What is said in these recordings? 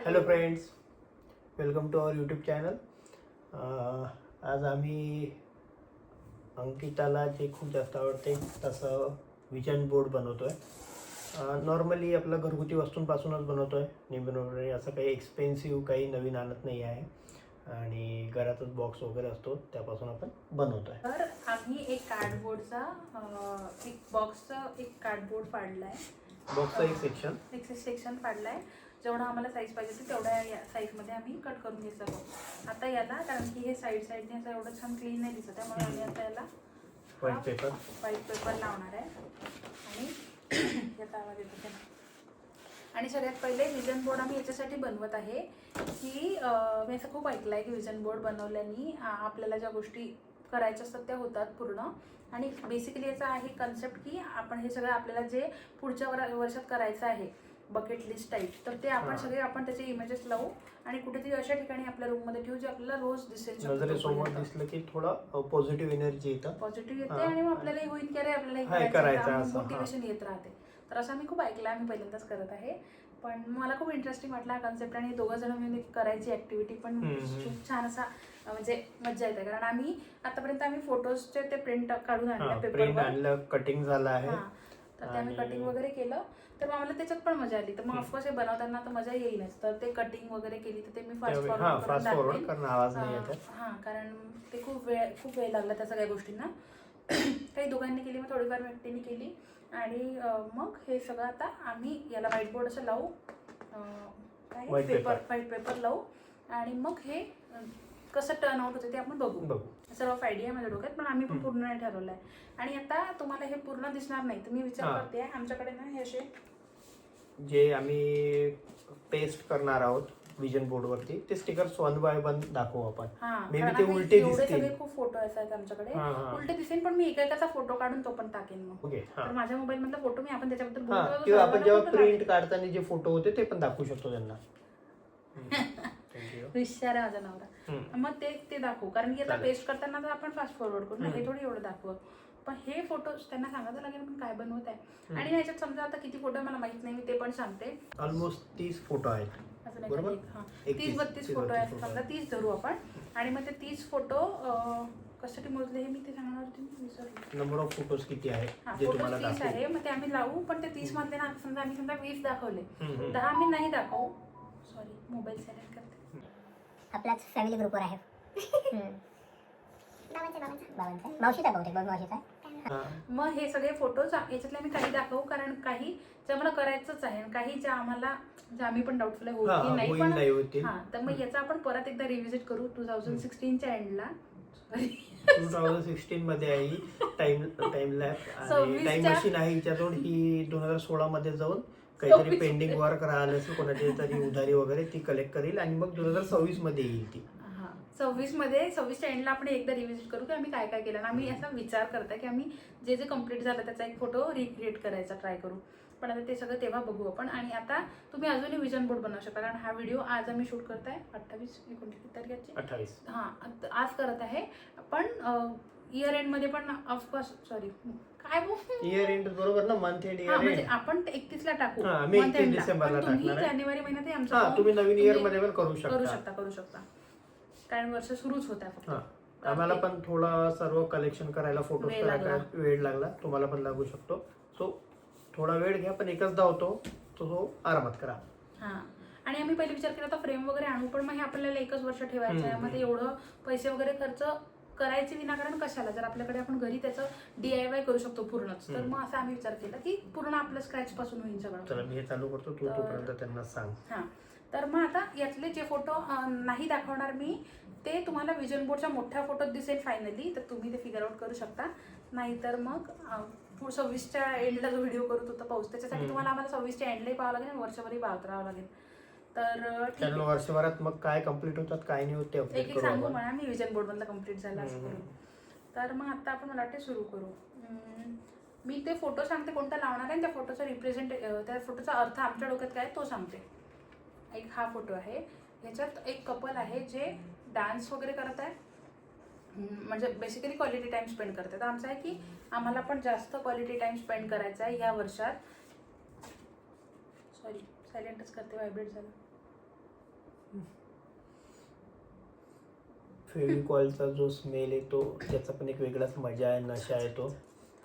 Hello friends, welcome to our YouTube channel. आज आम्ही अंकिताला जे खूप जास्त आवडते तसं विजन बोर्ड बनवतो आहे. नॉर्मली आपलं घरगुती वस्तूंपासूनच बनवतो आहे. नेहमी असं काही एक्सपेन्सिव्ह काही नवीन आणत नाही आहे आणि घरातच बॉक्स वगैरे असतो त्यापासून आपण बनवतो आहे. तर आम्ही एक कार्डबोर्डचा एक कार्डबोर्ड फाडला आहे. बॉक्सचा एक सेक्शन फाडला आहे. जेवढा आम्हाला साईज पाहिजे होती तेवढ्या साईजमध्ये आम्ही कट करून घेतला बॉक्स. आता याला कारण की हे साईडने असं एवढं छान क्लीन नाही दिसत त्यामुळे आम्ही आता याला व्हाईट पेपर लावणार आहे आणि याचा आवाज येतो त्याला. आणि सगळ्यात पहिले विजन बोर्ड आम्ही याच्यासाठी बनवत आहे की मी असं खूप ऐकलं आहे की विजन बोर्ड बनवल्याने आपल्याला ज्या गोष्टी करायच्या असतात त्या होतात पूर्ण. आणि बेसिकली याचा आहे कन्सेप्ट की आपण हे सगळं आपल्याला जे पुढच्या वर्षात करायचं आहे बकेट लिस्ट टाईप, तर ते आपण सगळे आपण त्याचे इमेजेस लावू आणि कुठेतरी अशा ठिकाणी आपल्या रूममध्ये ठेवू जे आपल्याला रोज दिसेल. नजरेसमोर दिसलं की थोडं पॉझिटिव्ह एनर्जी येतं, पॉझिटिव्ह येते आणि मग आपल्याला हे होईल की अरे आपल्याला हे करायचं मोटिवेशन येत राहते. तर असं मी खूप ऐकलं, आम्ही पहिल्यांदाच करत आहे. पण मला खूप इंटरेस्टिंग वाटला हा कन्सेप्ट आणि दोघं जण मिळून करायची ऍक्टिव्हिटी पण खूप छान असा म्हणजे मजा येते. कारण आतापर्यंत आम्ही फोटोजचे ते प्रिंट काढून आणलं, पेपरवर कटिंग झालं आहे, तर ते आम्ही कटिंग वगैरे केलं. तर आम्हाला त्याच्यात पण मजा आली. तर मग ऑफकोर्स हे बनवताना तर मजा येईलच. तर ते कटिंग वगैरे केली तर ते मी फास्ट फॉरवर्ड करून कारण ते खूप वेळ लागला त्या सगळ्या गोष्टींना. काही दोघांनी केली, मग थोडीफार व्यक्तींनी केली आणि मग हे सगळं आता आम्ही याला व्हाईट बोर्ड असं लावू, व्हाईट पेपर लावू आणि मग हे कसं टर्न आउट होतं ते आपण बघू. सर्व आयडिया माझ्या डोक्यात, पण आम्ही पण पूर्ण नाही ठरवलं आहे. आणि आता तुम्हाला हे पूर्ण दिसणार नाही तर मी विचार करते आमच्याकडे ना हे असे जे आम्ही पेस्ट करणार आहोत विजन बोर्ड वरती ते स्टिकर्स 1 बाय 1 दाखवू आपण. मे बी ते उलटे दिसतील. सगळे खूप फोटो आहेत आमच्याकडे, उलटे दिसेल, पण मी एकाचा फोटो काढून तो पण टाकेन मग. तर माझ्या मोबाईल मधला फोटो मी आपण त्याच्याबद्दल बोलतो किंवा आपण जेव्हा प्रिंट काढताना जे फोटो होते ते पण दाखवू शकतो त्यांना. हुशार माझा नवरा. मग ते दाखवू, कारण की आता पेस्ट करताना तर आपण फास्ट फॉरवर्ड करू ना, हे थोडी एवढं दाखवू. पण हे फोटो त्यांना सांगायचं लागेल पण काय बनवत आहे. आणि ह्याच्यात समजा आता किती फोटो मला माहित नाही, मी ते पण सांगते. ऑलमोस्ट 30 फोटो आहेत, बरोबर? 30-32 फोटो आहेत समजा, 30 धरू आपण. आणि मग ते 30 फोटो कशासाठी मोजले हे मी ते सांगणार होते, नंबर ऑफ फोटोज किती आहे जे तुम्हाला 30 आहे. मग ते आम्ही लावू, पण ते 30 मधले ना समजा आम्ही 20 दाखवले, 10 आम्ही नाही दाखवू. सॉरी, मोबाईल सायलेंट करते. आपलाच फॅमिली ग्रुपवर आहे. मावशीचा बहुतेक मावशीचा. मग हे सगळे फोटोज याच्यातले आम्ही काही दाखवू, कारण काही जे आम्हाला करायचंच आहे, काही ज्या आम्ही पण डाऊटफुल आहे होती नाही पण तर मग याचा आपण परत एकदा रिव्हिजिट करू 2016च्या एंडला. 2016 मध्ये आहे टाइम लॅब आणि टाइम मशीन आहे हिच्याजवळ. ही 2016 मध्ये जाऊन काहीतरी पेंडिंग वर्क राहिलं असेल कोणाची तरी उधारी वगैरे ती कलेक्ट करेल आणि मग 2026 मध्ये येईल ती. 26च्या एंडला आपण एकदा रिव्हिजिट करू की आम्ही काय काय केलं. आम्ही असा विचार करताय की आम्ही जे कम्प्लीट झालं त्याचा एक फोटो रिक्रिएट करायचा ट्राय करू. पण आता ते सगळं तेव्हा बघू आपण. आणि आता तुम्ही अजूनही विजन बोर्ड बनवू शकता, कारण हा व्हिडिओ आज आम्ही शूट करताय 28 तारखेची 28 आज करत आहे. पण इयर एंड मध्ये पण ऑफकोर्स इयर एंड बरोबर ना, मंथ एंड इयर म्हणजे आपण 31 ला टाकू. मी 31 डिसेंबरला टाकणार आहे. जानेवारी महिन्यात आमचं तुम्ही नवीन इयर मध्ये पण करू शकता कारण वर्ष सुरूच होत आहे फक्त. आम्हाला पण थोडा सर्व कलेक्शन करायला फोटोज करायला वेळ लागला, तुम्हाला पण लागू शकतो. सो थोडा वेळ घ्या, पण एकचदा होतो तो आरामात करा. आणि आम्ही पहिले विचार केला होता फ्रेम वगैरे आणू, पण मग हे आपल्याला 1 वर्ष ठेवायचं आहे. मग ते एवढं पैसे वगैरे खर्च करायचे विनाकारण कशाला, जर आपल्याकडे आपण घरी त्याचं DIY करू शकतो पूर्णच. तर मग असं आम्ही विचार केला की पूर्ण आपलं स्क्रॅच पासून होईल सगळं. चला मी हे चालू करतो, तू तोपर्यंत त्यांना सांग. तर मग आता यातले जे फोटो नाही दाखवणार मी, ते तुम्हाला विजन बोर्डच्या मोठ्या फोटोत दिसेल फायनली, तर तुम्ही ते फिगर आउट करू शकता. नाहीतर मग 26च्या एंडला जो व्हिडिओ करत होता पाऊस, त्याच्यासाठी तुम्हाला आम्हाला 26च्या एंडलाही पाहावं लागेल आणि वर्षभरही पाहत राहावं लागेल. तर वर्षभरात मग काय कम्प्लीट होतात काय नाही होत ते अपडेट करू. सांगू म्हणा मी विजन बोर्ड मधला कम्प्लीट झाला असं करू. तर मग आता आपण मला वाटते सुरू करू. मी ते फोटो सांगते कोणता लावणार आहे, त्या फोटोचा त्या फोटोचा अर्थ आमच्या डोक्यात काय तो सांगते. एक हा फोटो आहे, ह्याच्यात एक कपल आहे जे डान्स वगैरे करत आहे, म्हणजे बेसिकली क्वालिटी टाइम स्पेंड करते. तर आमचं आहे की आम्हाला पण जास्त क्वालिटी टाइम स्पेंड करायचा आहे ह्या वर्षात. सॉरी, सायलेंटच करते, व्हायब्रेट झालं. फेविकॉलचा जो स्मेल येतो त्याचा पण एक वेगळाच मजा आहे, नशा येतो.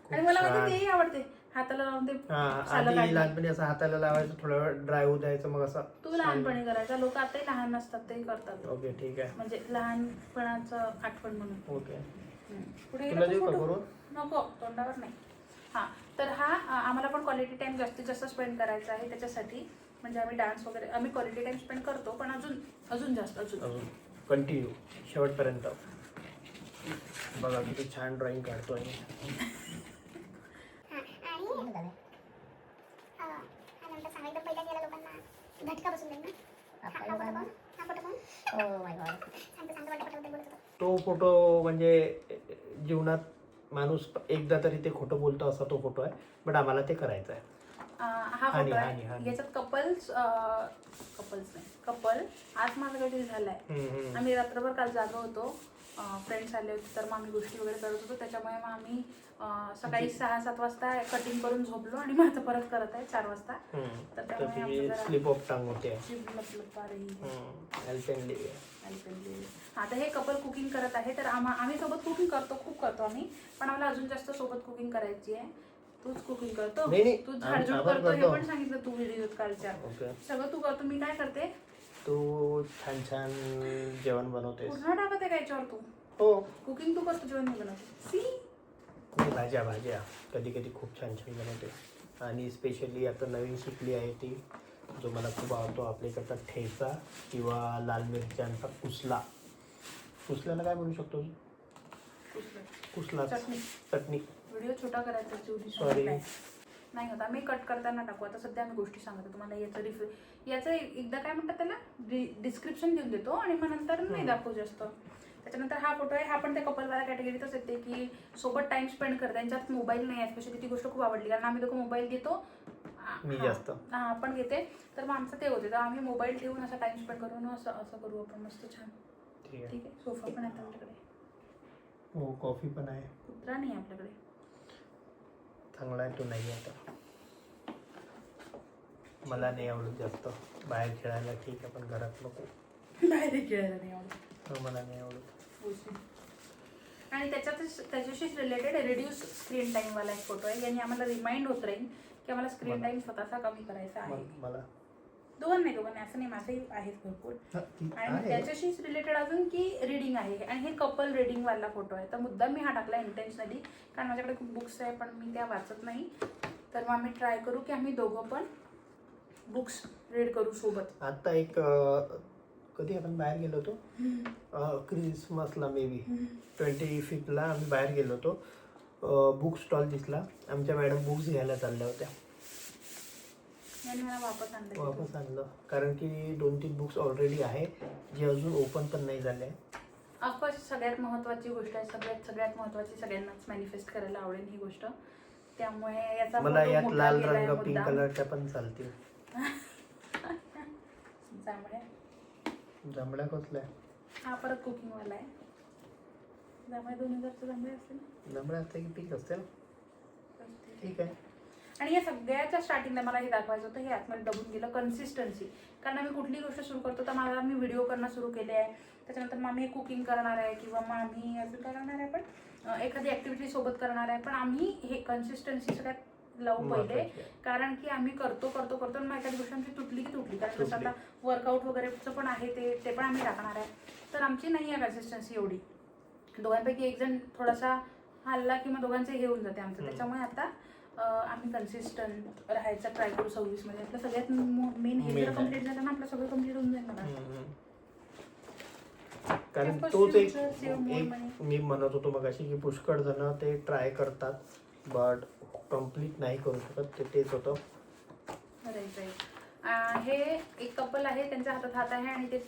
खूप आणि मला छान. माहिती तेही आवडते हाताला लावून ते हा, सालं आधी काढणं. लहानपणी असं हाताला लावायचं, थोडा वेळ ड्राय होऊ द्यायचं, मग असं तू लहानपणी करायचा, लोक आताही लहान नसतात तेही करतात. ओके ठीक आहे. म्हणजे लहानपणाचं आठवण म्हणून. ओके, पुढे तुला गेला देऊ तो का photo? करून? नको, तोंडावर नाही. हां, तर हा आम्हाला पण क्वालिटी टाइम जास्तीत जास्त स्पेंड करायचा आहे त्याच्यासाठी. म्हणजे आम्ही डान्स वगैरे आम्ही क्वालिटी टाइम स्पेंड करतो, पण अजून जास्त अजून कंटिन्यू शेवटपर्यंत. बघा किती छान ड्रॉइंग काढतोय. तो फोटो म्हणजे जीवनात माणूस एकदा तरी ते खोटं बोलतो असा तो फोटो आहे, बट आम्हाला ते करायचं आहे. हा फोटो आहे. याच्यात कपल्स नाही, कपल आज माझं काहीतरी झालंय. आम्ही रात्रभर काल जागा होतो, फ्रेंड्स आले होते, तर मग आम्ही गोष्टी वगैरे करत होतो. त्याच्यामुळे मग आम्ही सकाळी 6-7 वाजता कटिंग करून झोपलो आणि मग आता परत करत आहे 4 वाजता. तर त्यामुळे स्लिप ऑफ टंग होते. आता हे कपल कुकिंग करत आहे, तर आम्ही सोबत कुकिंग करतो, खूप करतो आम्ही, पण आम्हाला अजून जास्त सोबत कुकिंग करायची आहे. तूच कुकिंग करतो, तू झाडझूड करतो, हे पण सांगितलं तू व्हिडिओ कालच्या. सगळं तू करतो, मी काय करते, तू छान छान जेवण बनवतेस. पूर्ण टाकत आहे का याच्यावर तू? हो, कुकिंग तू करतो, जेवण मी बनवते. सी भाज्या कधी कधी खूप छान छान बनवते. आणि स्पेशली आता नवीन शिकली आहे ती, जो मला खूप आवडतो, आपल्याकडचा ठेचा किंवा लाल मिरच्यांचा कुसला. कुसल्याला काय म्हणू शकतो? कुसला चटणी. व्हिडिओ छोटा करायचा, सॉरी नाही होता. मी कट करताना टाकू. आता सध्या मी गोष्टी सांगते तुम्हाला. याचं एकदा काय म्हणतात त्याला, डिस्क्रिप्शन देऊन देतो आणि मग नंतर नाही दाखवू जास्त. त्याच्यानंतर हा फोटो आहे, हा पण त्या कपलवाल्या कॅटेगरीतच येते की सोबत टाइम स्पेंड करतात. त्यांच्यात मोबाईल नाही आहे, स्पेशली ती गोष्ट खूप आवडली, कारण आम्ही लोक मोबाईल घेतो, मी जास्त आपण घेते, तर मग आमचं ते होते, तर आम्ही मोबाईल ठेवून असा टाइम स्पेंड करून असं करू आपण मस्त छान. ठीक आहे. सोफा पण आहे आपल्याकडे. हो, कॉफी पण आहे. कुत्रा नाही आपल्याकडे. चांगला आहे, तो नाही आता. मला नाही आवडत जास्त बाहेर खेळायला, ठीक आहे, पण घरात नको. बाहेर खेळायला नाही आवडत. मला नाही आवडत. आणि त्याच्याशीच रिलेटेड रिड्यूस स्क्रीन टाइम वाला एक फोटो आहे. यांनी आम्हाला रिमाइंड होत राहील की आम्हाला स्क्रीन टाइम स्वतःचा कमी करायचा आहे. मला दोघांना नाही, असं नाही, माझंही आहेत भरपूर. आणि त्याच्याशीच रिलेटेड अजून की रीडिंग आहे, आणि हे कपल रीडिंग वाला फोटो आहे. तर मुद्दाम मी हा टाकला इंटेन्शनली, कारण माझ्याकडे खूप बुक्स आहे पण मी त्या वाचत नाही. तर मग आम्ही ट्राय करू की आम्ही दोघं पण बुक्स रीड करू सोबत. आता एक कधी आपण बाहेर गेलो होतो, क्रिसमसला मे बी 25th आम्ही बाहेर गेलो होतो. बुक स्टॉल दिसला, आमच्या मॅडम बुक्स घ्यायला चालल्या होत्या. मला वापस आणलं, कारण की 2-3 बुक्स ऑलरेडी आहे जे अजून ओपन पण नाही झाले. ऑफकोर्स सगळ्यात महत्त्वाची गोष्ट आहे, सगळ्यात महत्त्वाची, सगळ्यांनाच मॅनिफेस्ट करायला आवडेल ही गोष्ट. त्यामुळे याचा मला यात लाल रंग, पिंक कलरच्या पण चालतील. जांभळ्या कसल्या? हा परत कुकिंग वाला आहे. जांभळ्या 2000चे जांभळे असते ना. जांभळ्या असते की पिंक असते ना. ठीक आहे. आणि या सगळ्याच्या स्टार्टिंगला मला हे दाखवायचं होतं, हे आतमध्ये दबून गेलं, कन्सिस्टन्सी. कारण आम्ही कुठली गोष्ट सुरू करतो तर मी व्हिडिओ करणं सुरू केले आहे, त्याच्यानंतर मग आम्ही कुकिंग करणार आहे, किंवा मग आम्ही अजून काय करणार आहे, पण एखादी ॲक्टिव्हिटी सोबत करणार आहे. पण आम्ही हे कन्सिस्टन्सी सगळ्यात लावू पहिले, कारण की आम्ही करतो आणि मग एखादी गोष्ट आमची तुटली की तुटली. कारण जसं आता वर्कआउट वगैरेचं पण आहे, ते पण आम्ही टाकणार आहे. तर आमची नाही आहे कन्सिस्टन्सी एवढी. दोघांपैकी एक जण थोडासा हल्ला की मग दोघांचं हे होऊन जाते आमचं. त्याच्यामुळे आता आम्ही कन्सिस्टंट राहायचा ट्राय करू 26 मध्ये. आपलं सगळ्यात मेन हे जर कम्प्लीट झालं ना, आपलं सगळं कम्प्लीट होऊन जाईल मला. कारण तोच एक मी म्हणत होतो मगाशी की पुष्कळ जण ते ट्राय करतात बट कम्प्लीट नाही करू शकत. तेच होतं. हे एक कपल आहे, त्यांच्या हातात हात आहे आणि ते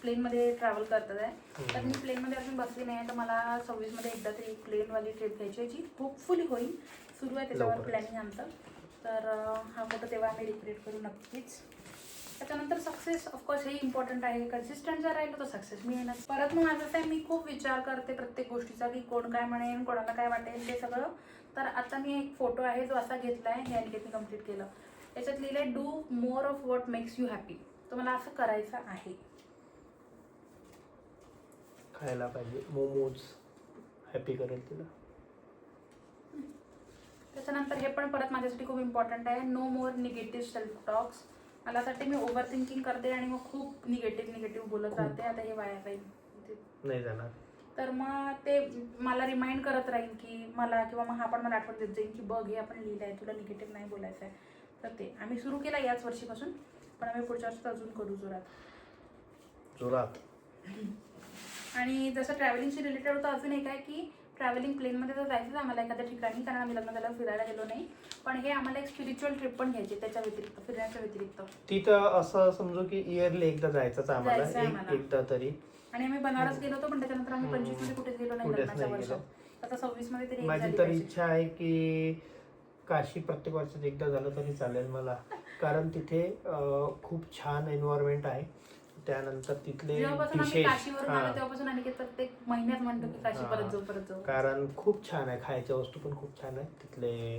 प्लेनमध्ये ट्रॅव्हल करतात आहे. तर मी प्लेनमध्ये अजून बसली नाही आहे, तर मला 26 मध्ये एकदा तरी प्लेनवाली ट्रिप घ्यायची आहे, जी होपफुली होईल. सुरू आहे त्याच्यावर प्लॅनिंग आमचं. तर हा फोटो तेव्हा आम्ही रिक्रिएट करू नक्कीच. त्याच्यानंतर सक्सेस ऑफकोर्स हे इम्पॉर्टंट आहे. कन्सिस्टंट जर राहिलं तर सक्सेस मिळेल. परत मग माझं काय, मी खूप विचार करते प्रत्येक गोष्टीचा की कोण काय म्हणेन, कोणाला काय वाटेल ते सगळं. तर आता मी एक फोटो आहे जो असा घेतला आहे, हे अनिकेतने कम्प्लीट केलं. याच्यात लिहिलं आहे, do more of what makes you happy. तर मला असं करायचं आहे. खायला पाहिजे मोमोज, हॅपी करेल तिला. त्याच्यानंतर हे पण परत माझ्यासाठी खूप इम्पॉर्टंट आहे, नो मोर निगेटिव्ह सेल्फ टॉक्स. मला साठी मी ओव्हर थिंकिंग करते आणि मग खूप निगेटिव्ह बोलत राहते. आता हे वाया जाईल नाही जाणार. तर मग ते मला रिमाइंड करत राहील की मला, किंवा मग हा पण मला आठवण देत जाईल की बघ हे आपण लिहिलं आहे, तुला निगेटिव्ह नाही बोलायचं आहे. तर ते आम्ही सुरू केलं याच वर्षीपासून, पण आम्ही पुढच्या वर्षी अजून करू जोरात. आणि जसं ट्रॅव्हलिंगशी रिलेटेड होतं अजून एक आहे की ट्रॅव्हलिंग प्लेनमध्ये तर जायचंच आम्हाला एखाद्या ठिकाणी, कारण आम्ही लग्न झाल्यावर फिरायला गेलो नाही. पण हे आम्हाला एक स्पिरिच्युअल ट्रिप पण घ्यायची त्याच्या व्यतिरिक्त, फिरण्याच्या व्यतिरिक्त. तिथं असं समजू की इयरली एकदा जायचंच आम्हाला, एकदा तरी. आणि आम्ही बनारस गेलो होतो, पण त्याच्यानंतर आम्ही 25 मध्ये कुठेच गेलो नाही लग्नाच्या वर्षात. आता 26 मध्ये तरी माझी तर इच्छा आहे की काशी प्रत्येक वर्षात एकदा झालं तरी चालेल मला, कारण तिथे खूप छान एन्व्हायरमेंट आहे. त्यानंतर तिथले जेव्हापासून आम्ही काशीवरून आलो तेव्हापासून अनिकेत प्रत्येक महिन्यात म्हणतो की काशी परत जाऊ. कारण खूप छान आहे, खायच्या वस्तू पण खूप छान आहे तिथले.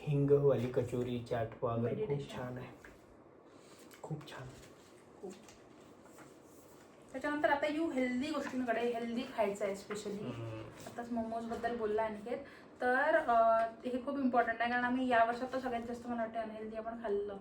हिंगवाली कचोरी, चाट वगैरे खूप छान आहे, खूप छान. त्याच्यानंतर आता हेल्दी गोष्टींकडे, हेल्दी खायचं आहे स्पेशली. आताच मोमोज बद्दल बोलला अनिकेत, तर हे खूप इम्पॉर्टंट आहे. कारण आम्ही या वर्षात तर सगळ्यात जास्त मला वाटतं अनहेल्दी आपण खाल्लं.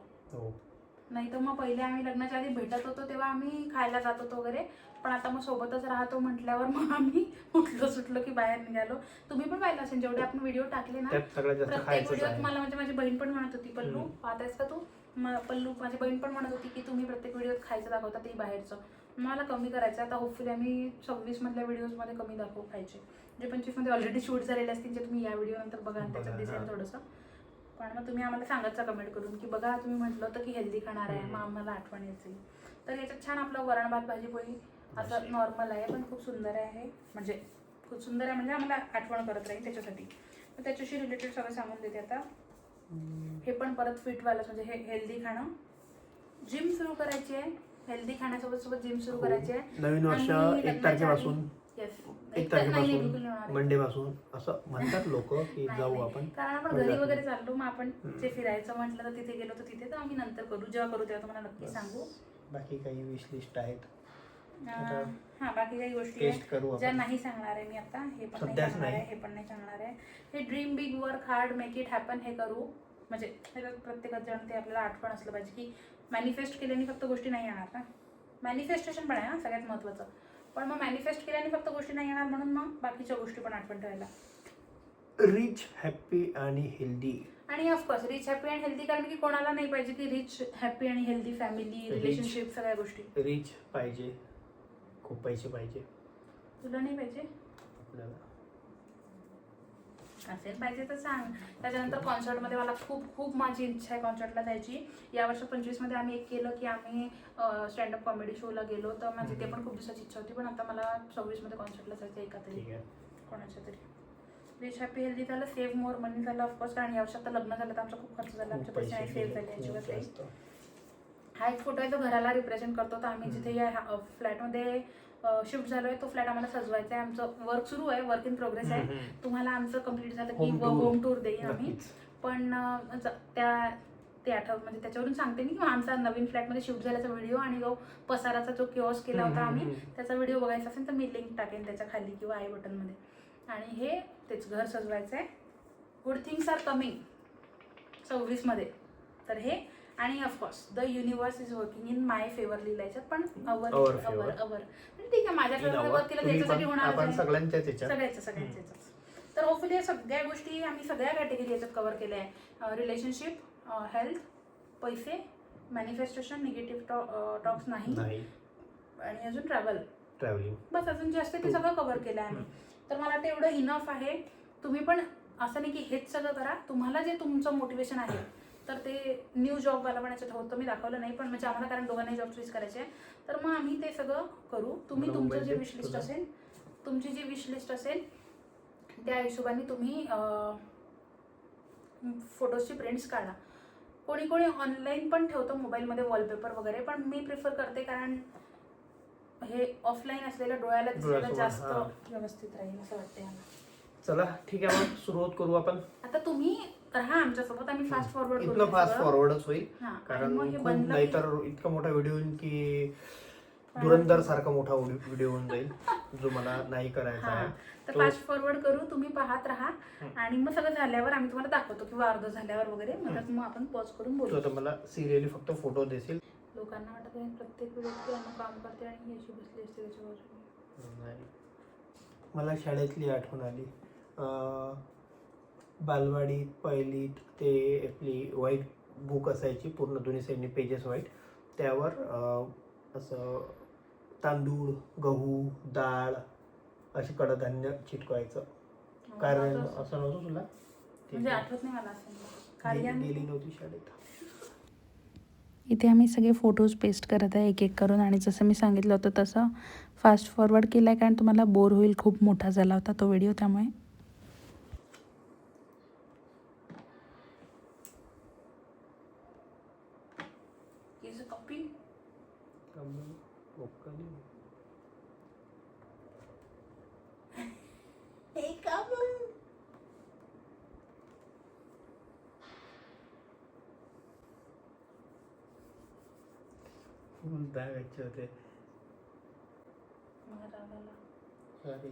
नाही तर मग पहिले आम्ही लग्नाच्या आधी भेटत होतो तेव्हा आम्ही खायला जात होतो वगैरे, पण आता मग सोबतच राहतो म्हटल्यावर मग आम्ही उठलो सुटलो की बाहेर निघालो. तुम्ही पण पाहिलं असेल जेवढे आपण व्हिडिओ टाकले ना, प्रत्येक व्हिडिओत मला म्हणजे माझी बहीण पण म्हणत होती, पल्लू पाहतेस का तू? पल्लू माझी बहीण पण म्हणत होती की तुम्ही प्रत्येक व्हिडिओत खायचं दाखवता ते बाहेरचं. मला कमी करायचं आता. होपफुली आम्ही 26 मधल्या व्हिडिओजमध्ये कमी दाखवू खायचे. जे 25 मध्ये ऑलरेडी शूट झालेले असतील ते तुम्ही या व्हिडिओ नंतर बघा आणि त्याच्यात दिसेल थोडंसं. पण मग तुम्ही आम्हाला सांगत जा कमेंट करून की बघा तुम्ही म्हटलं होतं की हेल्दी खाणार आहे, मग आम्हाला आठवण येते. तर याच्यात छान आपलं वरण भात भाजी पोळी असं नॉर्मल आहे, पण खूप सुंदर आहे. म्हणजे खूप सुंदर आहे म्हणजे आम्हाला आठवण करत राहील त्याच्यासाठी. तर त्याच्याशी रिलेटेड सगळं सांगून देते आता. हे पण परत फिटवायलाच, म्हणजे हे हेल्दी खाणं. जिम सुरू करायची आहे, हेल्दी खाण्यासोबत सोबत जिम सुरू करायची आहे. नवीन वर्ष 1 तारखेपासून, 1 तारखेपासून मंडे पासून असं म्हणतात लोक की जाऊ आपण. कारण आपण घरी वगैरे चाललो, मग आपण जे फिरायचं म्हटलं तर तिथे गेलो तर तिथे, तर आम्ही नंतर करू, जेव्हा करू तेव्हा तुम्हाला नक्की सांगू. बाकी काही विश लिस्ट आहेत, बाकी काही गोष्टी आहेत ज्या नाही सांगणार आहे मी आता. हे पण नाही सांगणार आहे, हे पण नाही सांगणार आहे. हे dream big, work hard, make it happen हे करू. म्हणजे प्रत्येकात जण ते आपल्याला आठवण असलं पाहिजे की मॅनिफेस्ट केल्याने फक्त गोष्टी नाही येणार ना. मॅनिफेस्टेशन पण आहे ना सगळ्यात महत्त्वाचं, पण मग मॅनिफेस्ट केल्याने फक्त गोष्टी नाही येणार, म्हणून मग बाकीच्या गोष्टी पण आठवण ठेवायला. रिच, हॅप्पी आणि हेल्दी. आणि ऑफकोर्स रिच, हॅपी आणि हेल्दी, कारण की कोणाला नाही पाहिजे की रिच, हॅपी आणि हेल्दी फॅमिली, रिलेशनशिप, सगळ्या गोष्टी. रिच पाहिजे, खूप पैसे पाहिजे. तुला नाही पाहिजे? आपल्याला असेल पाहिजे तर सांग. त्याच्यानंतर कॉन्सर्टमध्ये मला खूप माझी इच्छा आहे कॉन्सर्टला जायची. या वर्षी 25 मध्ये आम्ही एक केलं की आम्ही स्टँडअप कॉमेडी शोला गेलो, तर माझी ते पण खूप दिवसाची इच्छा होती. पण आता मला 26 मध्ये कॉन्सर्टला जायचं एका तरी, कोणाच्या तरी. रिच, हॅपी, हेल्दी झालं. सेव्ह मोर मनी झालं ऑफकोर्स, कारण या वर्षात तर लग्न झालं तर आमचा खूप खर्च झाला, आमचे पैसे नाही सेव्ह झाले अजिबात काही. हा एक फोटो आहे तो घराला रिप्रेझेंट करतो. तर आम्ही जिथे या फ्लॅटमध्ये शिफ्ट झालोय तो फ्लॅट आम्हाला सजवायचा आहे. आमचं वर्क सुरू आहे, वर्क इन प्रोग्रेस आहे. तुम्हाला आमचं कम्प्लीट झालं की होम टूर देईन आम्ही. पण ते आठवत म्हणजे त्याच्यावरून सांगते मी की आमचा नवीन फ्लॅटमध्ये शिफ्ट झाल्याचा व्हिडिओ आणि जो पसाराचा जो किओस केला होता आम्ही, त्याचा व्हिडिओ बघायचा असेल तर मी लिंक टाकेन त्याच्या खाली किंवा आय बटनमध्ये. आणि हे तेच घर सजवायचं आहे. गुड थिंग्स आर कमिंग 26 मध्ये. तर हे, आणि of course the universe is working in my favour लिहिलायचं, पण अवर ठीक आहे, माझ्या फेवर वर्क केलं त्याच्यासाठी होणार, सगळ्यांच्याच. तर होपफुली या सगळ्या गोष्टी आम्ही सगळ्या कॅटेगरी याच्यात कव्हर केल्या आहे. रिलेशनशिप, हेल्थ, पैसे, मॅनिफेस्टेशन, निगेटिव्ह टॉक्स नाही, आणि अजून ट्रॅव्हलिंग. बस अजून जे असते ते सगळं कव्हर केलं आहे आम्ही. तर मला वाटतं एवढं इनफ आहे. तुम्ही पण असं नाही की हेच सगळं करा, तुम्हाला जे तुमचं मोटिवेशन आहे. तर ते न्यू जॉबवाला पण याच्यात होतं, मी दाखवलं नाही, पण म्हणजे आम्हाला कारण दोघांनाही जॉब स्विच करायचे आहे. तर मग आम्ही ते सगळं करू. तुम्ही तुमचं जे विशलिस्ट असेल, तुमची जी विशलिस्ट असेल त्या हिशोबाने तुम्ही फोटोजची प्रिंट्स काढा. कोणी कोणी ऑनलाईन पण ठेवतं मोबाईलमध्ये वॉलपेपर वगैरे, पण मी प्रिफर करते कारण हे ऑफलाईन असलेल्या डोळ्याला दिसायला जास्त व्यवस्थित राहील असं वाटते मला. चला ठीक आहे, मग सुरुवात करू आपण. आता तुम्ही राहा आमच्यासोबत, आम्ही फास्ट फॉरवर्ड करू इथनं हे फास्ट सगळं. फॉरवर्डच होईल. हा, आणि कारण मग हे खूप बनलं नाहीतर इतका मोठा व्हिडिओ होईल की धुरंधर सारखा मोठा व्हिडिओ होऊन जाईल, जो मला नाही करायचा हा, आहे. तर फास्ट फॉरवर्ड करू, तुम्ही पाहत राहा. आणि मग सगळं झाल्यावर आम्ही तुम्हाला दाखवतो किंवा अर्ध झाल्यावर वगैरे, मग आपण पॉज करून बोलू. तर मला सिरियली फक्त फोटो देशील. लोकांना वाटत आहे प्रत्येक वेळेस काम करते आणि ही अशी बसली असते त्याच्या बाजूला. नाही, मला शाळेतली आठवण आली. बालवाडीत पहिलीत ते आपली व्हाईट बुक असायची, पूर्ण दोन्ही साईडनी पेजेस व्हाईट, त्यावर असं तांदूळ, गहू, डाळ असे कडधान्य चिटकवायचं. कारण असं नव्हतं तुला? म्हणजे आठवत नाही मला असं. गेली नव्हती शाळेत. इथे आम्ही सगळे फोटोज पेस्ट करत आहे एक एक करून, आणि जसं मी सांगितलं होतं तसं फास्ट फॉरवर्ड केलं आहे, कारण तुम्हाला बोर होईल, खूप मोठा झाला होता तो व्हिडिओ, त्यामुळे. दागायचे होते. सॉरी.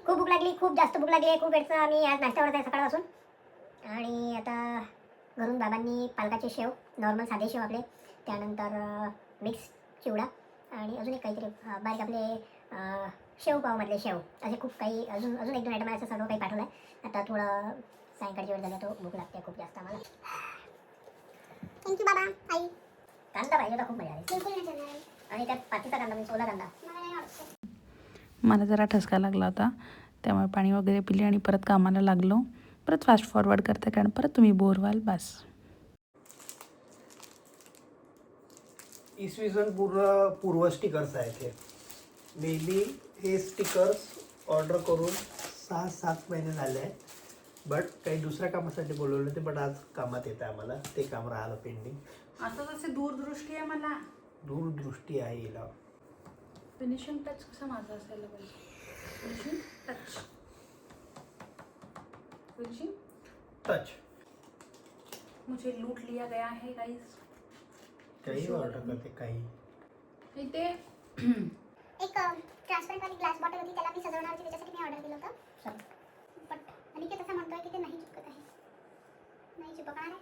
खूप भूक लागली, खूप जास्त भूक लागली आहे. खूप वेळचं आम्ही आज नाश्त्यावरच आहे सकाळपासून. आणि आता घरून बाबांनी पालकाचे शेव, नॉर्मल साधे शेव आपले, त्यानंतर मिक्स चिवडा, आणि अजून एक काहीतरी बारीक आपले शेवपावमधले शेव, असे खूप काही अजून एक दोन आयटम आहे, असं सर्व काही पाठवलं आहे. आता थोडं सायंकाळची वेळ झाली, तो भूक लागते खूप जास्त आम्हाला. थँक्यू बाबा. आई कांदा पाहिजे होता, खूप मजा आली. आणि त्यात पातीचा कांदा, म्हणजे ओला कांदा. मला जरा ठसका लागला होता, त्यामुळे पाणी वगैरे पिले आणि परत कामाला लागलो. परत फास्ट फॉरवर्ड करते, कारण परत तुम्ही बोर व्हाल. बस. इसवी सन पूर्व स्टिकर्स आहेत हे. मे बी हे स्टिकर्स ऑर्डर करून 6-7 महिने झाले आहेत. बट काही दुसऱ्या कामासाठी बोलवले होते, बट आज कामात येतं आम्हाला. ते काम राहिलं पेंडिंग. असं जसे दूरदृष्टी आहे मला. दूरदृष्टी आहे हिला. फिनिशिंग टच कसं माझं असायला पाहिजे. Finishing touch. Finishing touch. मुझे लूट लिया गया है गाइस. काही ऑर्डर करते काही. इथे एक ट्रान्सपरंट वाली ग्लास बॉटल होती, त्याला मी सजवणार होती, त्याच्यासाठी मी ऑर्डर केलं होतं. बट अनिकेत असं म्हणतोय की ते नाही चिपकत आहे. नाही चिपकणार आहे,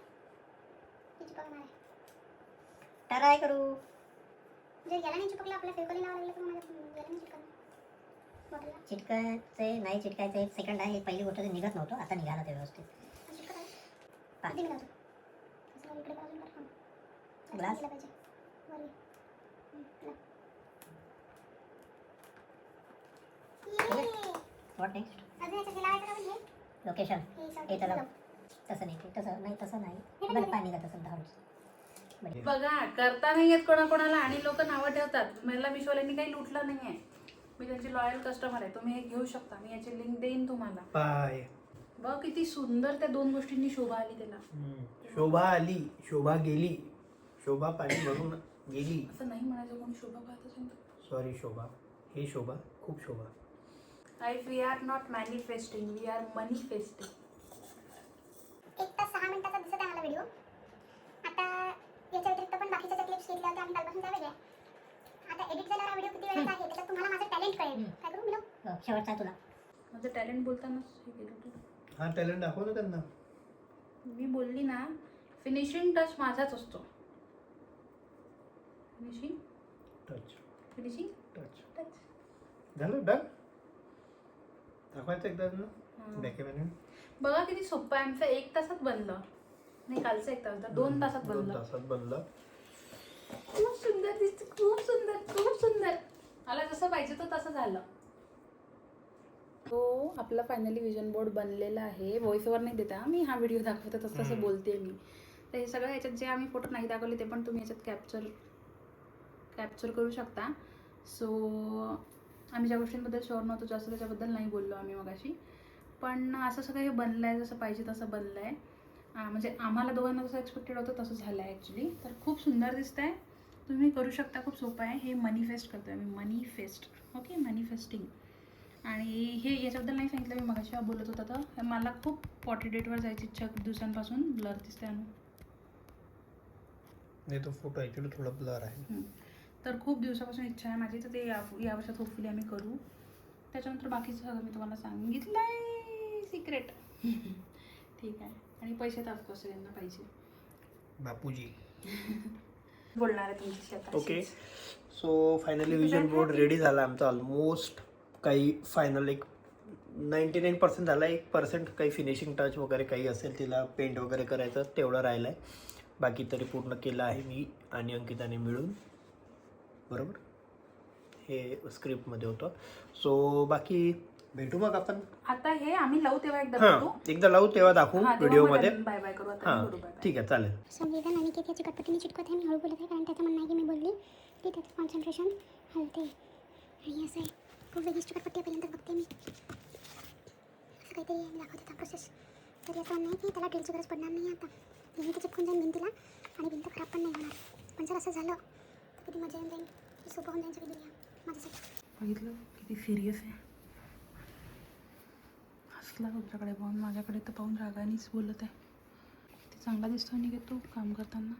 की चिपकणार आहे. ट्राय करू. जर याला नाही चिपकलं, आपल्या फेविकॉल लावायला लागलं तर मला याला नाही चिपकणार बॉटलला. चिटकायचे नाही चिटकायचे एक सेकंड आहे. पहिली गोष्ट ते निघत नव्हतं, आता निघालं ते व्यवस्थित. चिटकत आहे. किती निघालं असं इकडे बाजूला टाकून ग्लास पाहिजे वर. What next? अजून याच्यात लावायचं का म्हणजे लोकेशन हे तर तसं नाही, तसं नाही बरं, पाणी का तसं धावून. बघा, करता नाही येत कोणाकोणाला, आणि लोक नावं ठेवतात. मला मिशोवाल्यांनी काही लुटलं नाही आहे. मी त्यांची लॉयल कस्टमर आहे. तुम्ही हे घेऊ शकता, मी याची लिंक देईन तुम्हाला. बाय. बघ किती सुंदर त्या दोन गोष्टींनी शोभा आली त्याला. शोभा आली, शोभा गेली. शोभा पाणी भरून गेली. असं नाही म्हणायचं, कोणी शोभा पाहत असेल तर. सॉरी शोभा. हे शोभा, खूप शोभा. Guys, we are not manifesting, we are manifesting. 1 तास 6 मिनिटाचा दिसत आहे मला व्हिडिओ. आता याच्या व्यतिरिक्त पण बाकीच्या ज्या क्लिप्स घेतल्या होत्या आम्ही कालपासून, त्या वेगळ्या. आता एडिट झालेला व्हिडिओ किती वेळाचा आहे त्याच्यात तुम्हाला माझं टॅलेंट कळेल. काय करू मी शेवटचा तुला माझं टॅलेंट बोलतानाच हे केलं होतं. हा टॅलेंट दाखव ना त्यांना. मी बोलली ना, फिनिशिंग टच माझाच असतो. Finishing touch. Finishing touch. Touch. झालं डन. दाखवायचं एकदा ना बॅकेमॅन. बघा किती सोपं आहे. आमचं 1 तासात बनलं. नाही, कालचं 1 तास, 2 तासात बनलं. 2 तासात बनलं. खूप सुंदर दिसतं, खूप सुंदर, खूप सुंदर. मला जसं पाहिजे तो तसं झालं. तो आपला फायनली विजन बोर्ड बनलेला आहे. व्हॉइस ओव्हर नाही देता, मी हा व्हिडिओ दाखवते तसं तसं बोलते मी. तर हे सगळं याच्यात जे आम्ही फोटो नाही दाखवले ते पण तुम्ही याच्यात कॅप्चर करू शकता. सो आम्ही ज्या गोष्टींबद्दल शुअर नव्हतो जास्त त्याच्याबद्दल नाही बोललो आम्ही मगाशी. पण असं सगळं हे बनलं आहे, जसं पाहिजे तसं बनलं आहे. म्हणजे आम्हाला दोघांना जसं एक्सपेक्टेड होतं तसं झालं आहे ॲक्च्युली. तर खूप सुंदर दिसतं आहे. तुम्ही करू शकता, खूप सोपं आहे. हे मनीफेस्ट करतोय मी, मनीफेस्ट. Okay, manifesting. आणि हे याच्याबद्दल नाही सांगितलं मी मगाशी बोलत होता तर मला खूप पॉटी डेटवर जायची इच्छा खूप दिवसांपासून. ब्लर दिसते अनु. नाही तो फोटो ॲक्च्युली थोडा ब्लर आहे. तर खूप दिवसापासून इच्छा आहे माझी, तर ते या वर्षात होपफुली आम्ही करू. त्याच्यानंतर बाकीचं सगळं मी तुम्हाला सांगितलं आहे सिक्रेट. ठीक आहे. आणि पैसे तर ऑफकोर्स यांना पाहिजे. बापूजी बोलणार आहे तुमच्याशी आता. Okay. So finally vision board ready झाला आमचा. ऑलमोस्ट काही फायनल एक 99% झाला. 1% काही फिनिशिंग टच वगैरे काही असेल तिला पेंट वगैरे करायचं तेवढं राहिलं आहे. बाकी तरी पूर्ण केलं आहे मी आणि अंकिताने मिळून. बरोबर, हे स्क्रिप्टमध्ये होतं. सो बाकी भेटू मग आपण. आता हे आम्ही लावू तेव्हा एकदा हां, भेटू. एकदा लावू तेव्हा दाखवू व्हिडिओमध्ये. बाय बाय करू आता. हां ठीक आहे, चालेल. संवेदन आणि की त्याची कटपटीने चिटकत आहे. मी हळू बोलत आहे कारण त्याचं म्हणणं आहे की मी बोलली की त्याचं कॉन्सन्ट्रेशन हलते. आणि असं आहे, खूप वेगळीच चिकटपट्टी पहिल्यांदा बघते मी. असं काहीतरी मी दाखवते त्या प्रोसेस. तरी असं म्हणणं आहे की त्याला ड्रिलची गरज पडणार नाही आता. नेहमी ते चिपकून जाईल भिंतीला आणि भिंत खराब पण नाही होणार. पण जर असं झालं तर किती मजा येऊन जाईल, सोपं होऊन जाईल सगळी दुनिया माझ्यासाठी. बघितलं किती सिरियस आहे. हसला तुमच्याकडे पाहून, माझ्याकडे तर पाहून रागानेच बोलत आहे. ते चांगला दिसतो आणि तू काम करताना.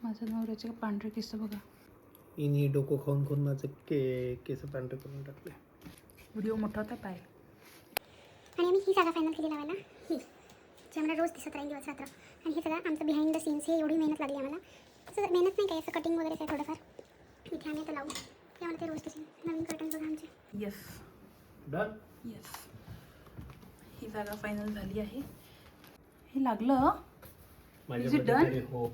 माझ्या नवऱ्याचे पांढरे केस बघा. इनी डोकं खाऊन खाऊन माझं केस पांढरे करून टाकले. व्हिडिओ मोठा होता पाय. आणि आम्ही ही जागा फायनल केली लावायला, ही जी आम्हाला रोज दिसत राहील दिवस रात्र. आणि हे सगळं आमचं बिहाइंड द सीन्स. हे एवढी मेहनत लागली आम्हाला. तसं मेहनत नाही काय, असं कटिंग वगैरे काय थोडंफार इथे आम्ही आता लावू. ते आम्हाला ते रोज दिसेल. नवीन कर्टन बघा आमचे. Yes done. येस, ही जागा फायनल झाली आहे. हे लागलं. Is it done? हो.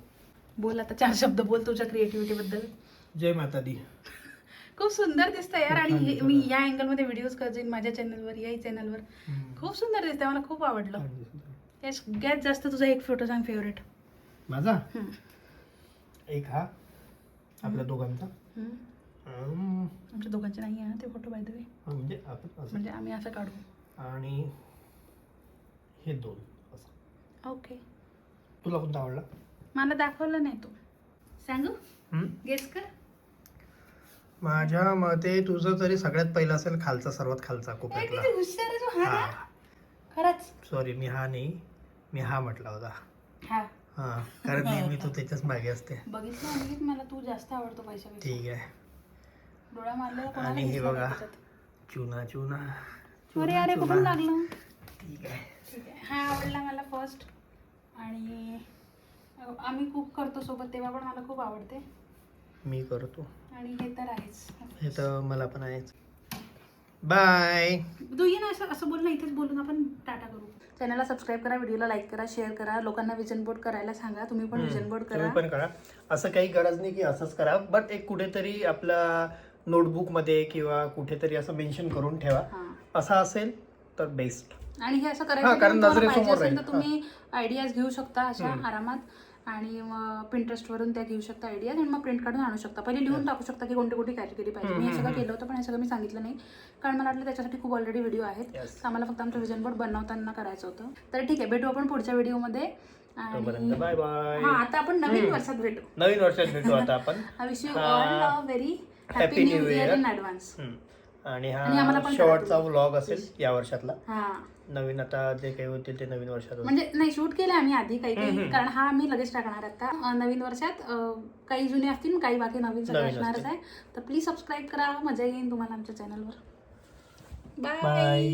बोल आता 4 शब्द बोल तुझ्या क्रिएटिव्हिटीबद्दल. जय माता दी. खूप सुंदर दिसतंय यार. आणि मी या अँगलमध्ये व्हिडिओज करते माझ्या चॅनलवर, याही चॅनलवर. खूप सुंदर दिसतंय, मला खूप आवडलं. या सगळ्यात जास्त तुझा एक फोटो सांग फेवरेट. माझा एक हा आपल्या दोघांचा. आमच्या दोघांचे नाही आहे ना ते फोटो बाय द वे. म्हणजे आपण असं म्हणजे आम्ही असं काढू. आणि हे दोन असं. ओके. तुला कोणता आवडला? मला दाखवलं नाही तू. सांगू? गेस कर. माझ्या मते तुझं तरी सगळ्यात पहिला असेल खालचा, सर्वात खालचा कोपऱ्यातला. किती हुशार आहे तू. हा ना? खरंच. सॉरी, मी हा नाही, मी हा म्हटला होता. हा. हा, कारण नेहमी तू त्याच्याच मागे असते. बघितलं आणि मला तू जास्त आवडतो पैशापेक्षा. ठीक आहे. डोळा मारलेला कोणाला आणि हे दिसला बघा, नाही त्याच्यात. चुना चुना. अरे अरे कुठून लागलं. ठीक आहे. ठीक आहे. हा आवडला मला फर्स्ट. आणि आम्ही कुक करतो सोबत तेव्हा पण मला खूप आवडते. मी करतो. आणि हे तर आहेच. हे तर मला पण आहेच. बाय. तू ये ना, असं असं बोल ना, इथेच बोलून आपण टाटा करू. चॅनलला सबस्क्राईब करा, व्हिडिओला लाईक करा, शेअर करा, लोकांना विजन बोर्ड करायला सांगा. तुम्ही पण विजन बोर्ड करा. तुम्ही पण करा. असं काही गरज नाही की असंच करा, बट एक कुठेतरी आपला नोटबुकमध्ये किंवा कुठेतरी असं मेन्शन करून ठेवा. असं असेल तर बेस्ट. आणि हे असं कारण करायचं नजरेसमोर असेल तर राहील. तुम्ही आयडियाज घेऊ शकता अशा आरामात. आणि मग पिंटरेस्टवरून त्या घेऊ शकता आयडियाज आणि मग प्रिंट काढून आणू शकता. पहिले लिहून टाकू शकता की कोणती कोणती कॅटेगरी पाहिजे. मी हे सगळं केलं होतं पण हे सगळं मी सांगितलं नाही कारण मला वाटलं त्याच्यासाठी खूप ऑलरेडी व्हिडिओ आहेत. तर आम्हाला फक्त आमचं विजन बोर्ड बनवताना करायचं होतं. तर ठीक आहे, भेटू आपण पुढच्या व्हिडिओमध्ये. आणि बाय बाय. हा, आता आपण नवीन वर्षात भेटू. नवीन वर्षात भेटू आता आपण. I wish you all a very happy new year in advance. आणि आम्हाला हा पण शेवटचा व्लॉग असेल या वर्षातला. हा, नवीन आता जे काही होतील ते नवीन वर्षात होतील. म्हणजे नाही, शूट केलं आम्ही आधी काही काही, कारण हा मी लगेच टाकणार आता नवीन वर्षात. काही जुने असतील, काही बाकी नवीन सगळं असणारच आहे. तर प्लीज सबस्क्राईब करा, मजा येईल तुम्हाला आमच्या चॅनलवर. बाय.